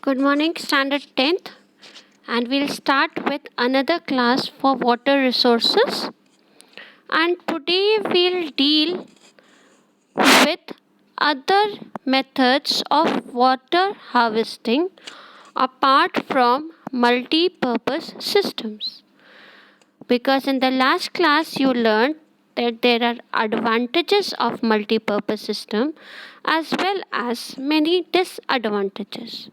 Good morning, Standard 10th, and we'll start with another class for water resources. And today we'll deal with other methods of water harvesting apart from multi-purpose systems. Because in the last class you learned that there are advantages of multi-purpose system as well as many disadvantages.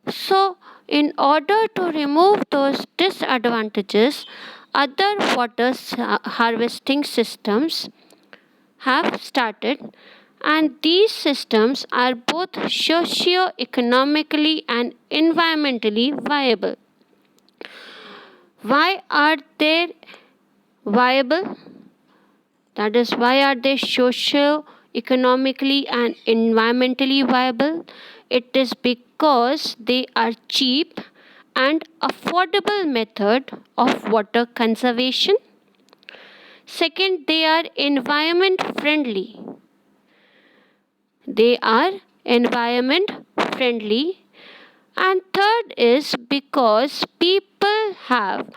So, in order to remove those disadvantages, other harvesting systems have started, and these systems are both socio-economically and environmentally viable. Why are they viable? That is, why are they socio-economically and environmentally viable? It is because they are cheap and affordable method of water conservation. Second, they are environment friendly. They are environment friendly. And third is because people have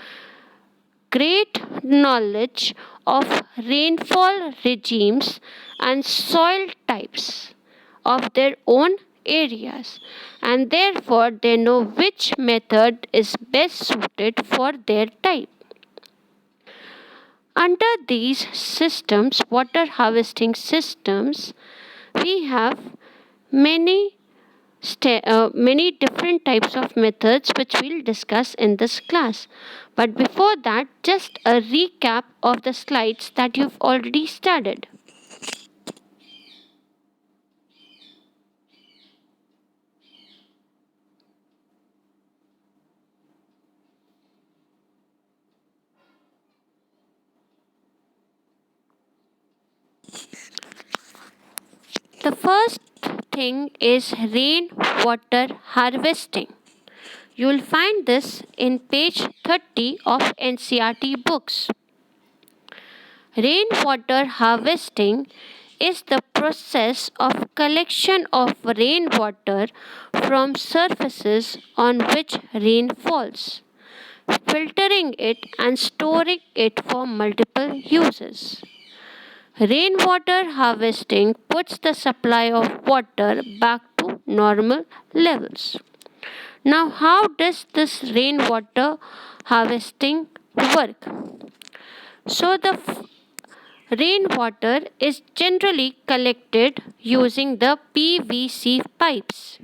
great knowledge of rainfall regimes and soil types of their own areas, and therefore they know which method is best suited for their type. Under these systems, water harvesting systems, we have many many different types of methods which we'll discuss in this class. But before that, just a recap of the slides that you've already studied. The first thing is rainwater harvesting. You will find this in page 30 of NCERT books. Rainwater harvesting is the process of collection of rainwater from surfaces on which rain falls, filtering it and storing it for multiple uses. Rainwater harvesting puts the supply of water back to normal levels. Now, how does this rainwater harvesting work? So, the rainwater is generally collected using the PVC pipes.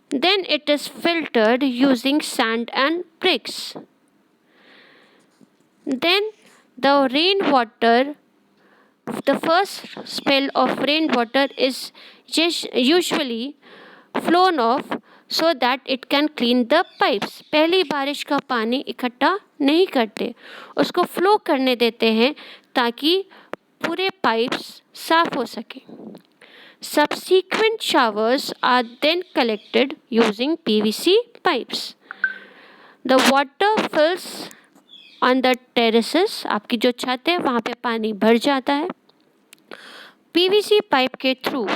Then it is filtered using sand and bricks. Then the rainwater, the first spell of rainwater is usually flown off so that it can clean the pipes. पहली बारिश का पानी इकट्ठा नहीं करते, उसको flow करने देते हैं ताकि पूरे पाइप्स साफ हो सके. Subsequent showers are then collected using PVC pipes. The water fills on the terraces. आपकी जो छत है वहाँ पे पानी भर जाता है. PVC pipe के through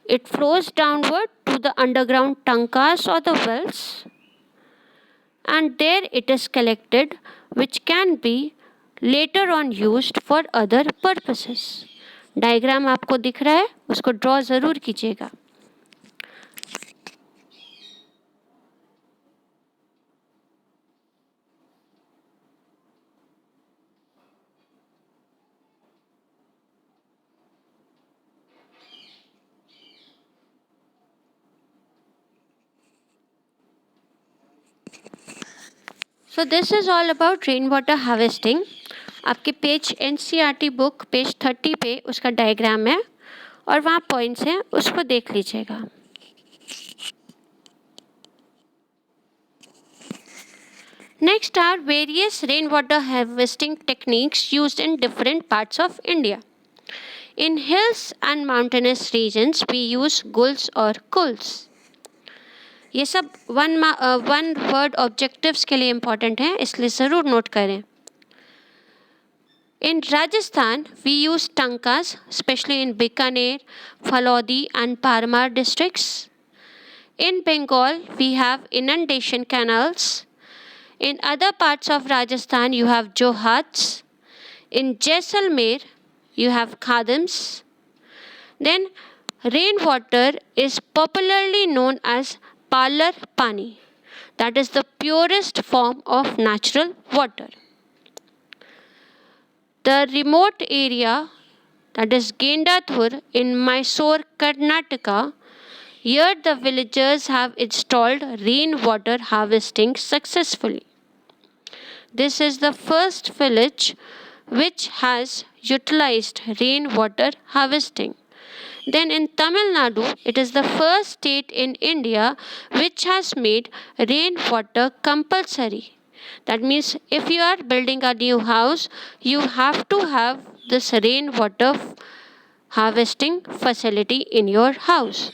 it flows downward to the underground tankas or the wells, and there it is collected, which can be later on used for other purposes. Diagram आपको दिख रहा है, उसको ड्रॉ ज़रूर कीजिएगा. So this is all about rainwater harvesting. आपके page NCERT book page 30 पे उसका डायग्राम है और वहाँ पॉइंट्स हैं, उसको देख लीजिएगा. Next are various rainwater harvesting techniques used in different parts of India. In hills and mountainous regions, we use gulls or kulls. ये सब वन वर्ड ऑब्जेक्टिव्स के लिए इम्पॉर्टेंट हैं, इसलिए ज़रूर नोट करें. In Rajasthan, we use tankas, especially in Bikaner, Phalodi and Parmar districts. In Bengal, we have inundation canals. In other parts of Rajasthan, you have johats. In Jaisalmer, you have khadams. Then, rainwater is popularly known as parlor pani, that is the purest form of natural water. The remote area, that is Gendathur in Mysore, Karnataka, here the villagers have installed rainwater harvesting successfully. This is the first village which has utilized rainwater harvesting. Then in Tamil Nadu, it is the first state in India which has made rainwater compulsory. That means if you are building a new house, you have to have this rainwater harvesting facility in your house.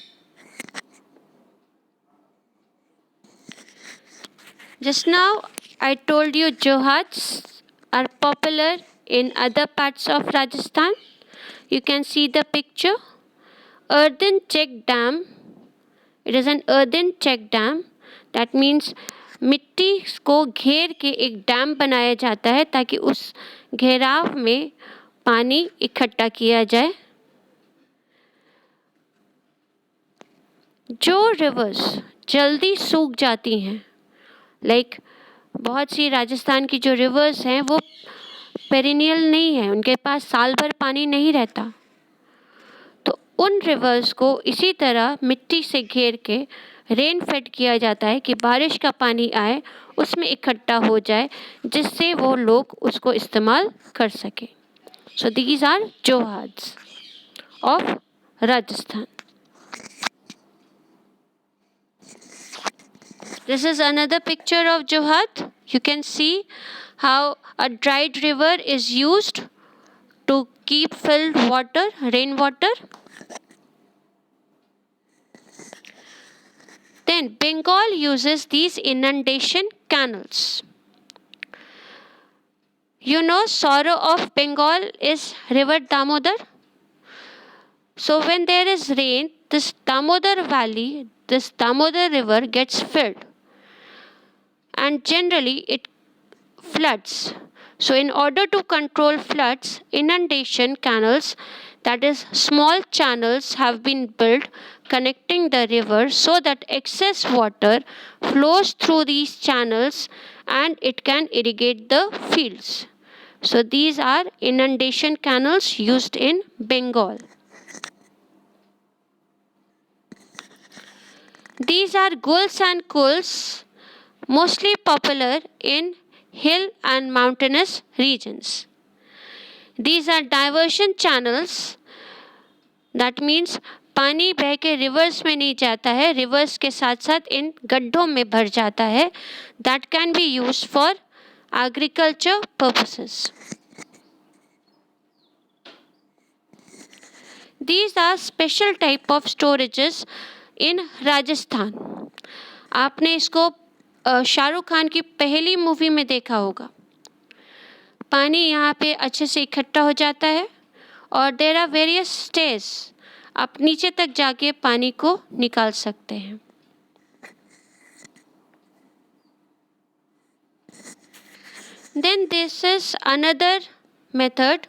Just now, I told you johats are popular in other parts of Rajasthan. You can see the picture. Earthen check dam. It is an earthen check dam. That means मिट्टी को घेर के एक dam बनाया जाता है ताकि उस घेराव में पानी इकट्ठा किया जाए. जो रिवर्स जल्दी सूख जाती हैं, लाइक बहुत सी राजस्थान की जो रिवर्स हैं वो पेरिनियल नहीं है, उनके पास साल भर पानी नहीं रहता, तो उन रिवर्स को इसी तरह मिट्टी से घेर के रेन फेड किया जाता है कि बारिश का पानी आए, उसमें इकट्ठा हो जाए, जिससे वो लोग उसको इस्तेमाल कर सकें. So these are johads of Rajasthan. This is another picture of Johat. You can see how a dried river is used to keep filled water, rainwater. Then Bengal uses these inundation canals. You know, sorrow of Bengal is river Damodar. So when there is rain, this Damodar valley, this Damodar river gets filled, and generally it floods. So in order to control floods, inundation canals, that is small channels, have been built connecting the river so that excess water flows through these channels and it can irrigate the fields. So these are inundation canals used in Bengal. These are gulls and kulls, mostly popular in hill and mountainous regions. These are diversion channels. That means पानी बह के reverse में नहीं जाता है, reverse के साथ साथ इन गड्ढों में भर जाता है. That can be used for agriculture purposes. These are special type of storages in Rajasthan. आपने इसको शाहरुख खान की पहली मूवी में देखा होगा. पानी यहाँ पे अच्छे से इकट्ठा हो जाता है और देयर आर वेरियस स्टेज. आप नीचे तक जाके पानी को निकाल सकते हैं. Then this is another method,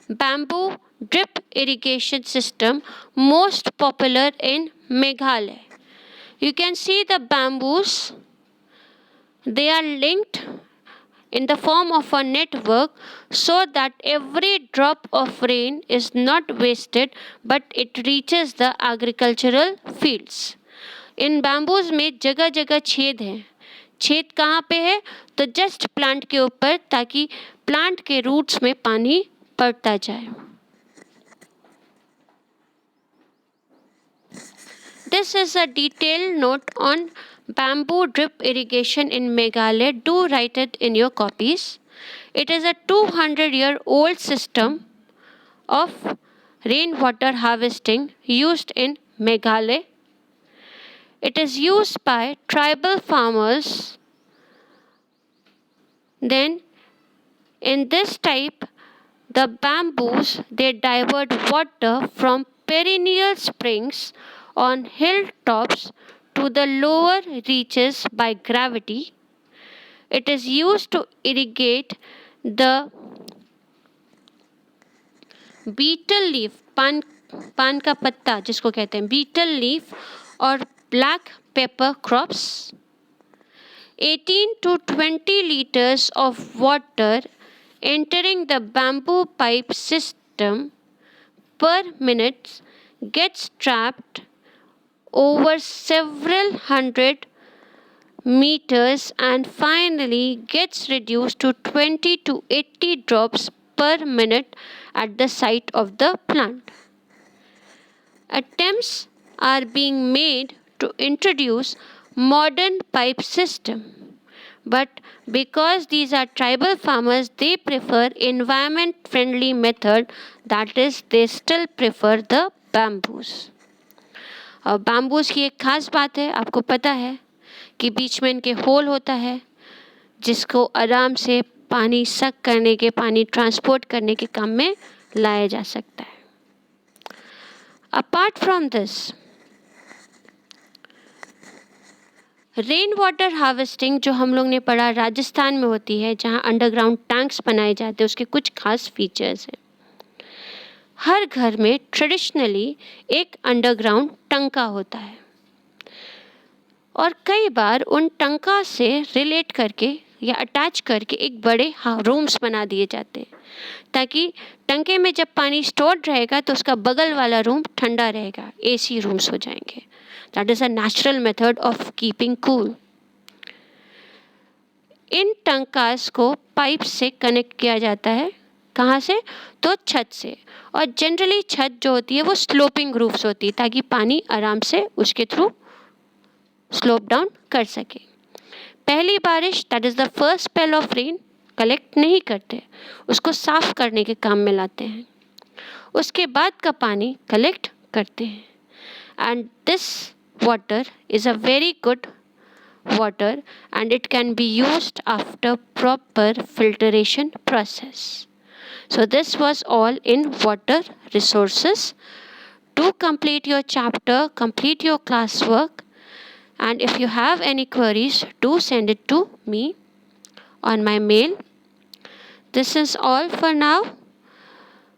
bamboo drip irrigation system, most popular in Meghalaya. You can see the bamboos. They are linked in the form of a network so that every drop of rain is not wasted but it reaches the agricultural fields. In bamboos में जगह जगह छेद हैं. छेद कहाँ पे है? तो जस्ट प्लांट के ऊपर, ताकि प्लांट के रूट्स में पानी पड़ता जाए. This is a detailed note on bamboo drip irrigation in Meghalaya. Do write it in your copies. It is a 200-year-old system of rainwater harvesting used in Meghalaya. It is used by tribal farmers. Then, in this type, the bamboos, they divert water from perennial springs on hilltops to the lower reaches by gravity. It is used to irrigate the beetle leaf, पान का पत्ता जिसको कहते हैं beetle leaf और black pepper crops. 18 to 20 liters of water entering the bamboo pipe system per minute gets trapped over several hundred meters and finally gets reduced to 20 to 80 drops per minute at the site of the plant. Attempts are being made to introduce modern pipe system, but because these are tribal farmers, they prefer environment friendly method, that is they still prefer the bamboos. और bamboos की एक खास बात है, आपको पता है कि बीच में इनके होल होता है जिसको आराम से पानी सक करने के, पानी ट्रांसपोर्ट करने के काम में लाया जा सकता है. Apart from this, rain water harvesting जो हम लोग ने पढ़ा राजस्थान में होती है, जहाँ अंडरग्राउंड टैंक्स बनाए जाते हैं, उसके कुछ खास फीचर्स हैं. हर घर में ट्रेडिशनली एक अंडरग्राउंड टंका होता है और कई बार उन टंका से रिलेट करके या अटैच करके एक बड़े रूम्स बना दिए जाते हैं, ताकि टंके में जब पानी स्टोर्ड रहेगा तो उसका बगल वाला रूम ठंडा रहेगा, एसी रूम्स हो जाएंगे. That is a natural method of keeping cool. इन टंकास को पाइप से कनेक्ट किया जाता है. कहाँ से? तो छत से. और जनरली छत जो होती है वो स्लोपिंग रूफ्स होती है, ताकि पानी आराम से उसके थ्रू स्लोप डाउन कर सके. पहली बारिश, that is the first spell of rain, collect नहीं करते, उसको साफ करने के काम में लाते हैं. उसके बाद का पानी कलेक्ट करते हैं. And this water is a very good water and it can be used after proper filtration process. So this was all in water resources. Do complete your chapter, complete your classwork, and if you have any queries, do send it to me on my mail. This is all for now.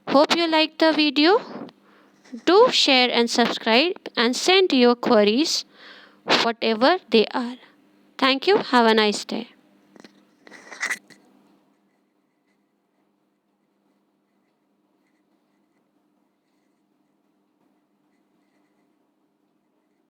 Hope you liked the video. Do share and subscribe and send your queries, whatever they are. Thank you. Have a nice day.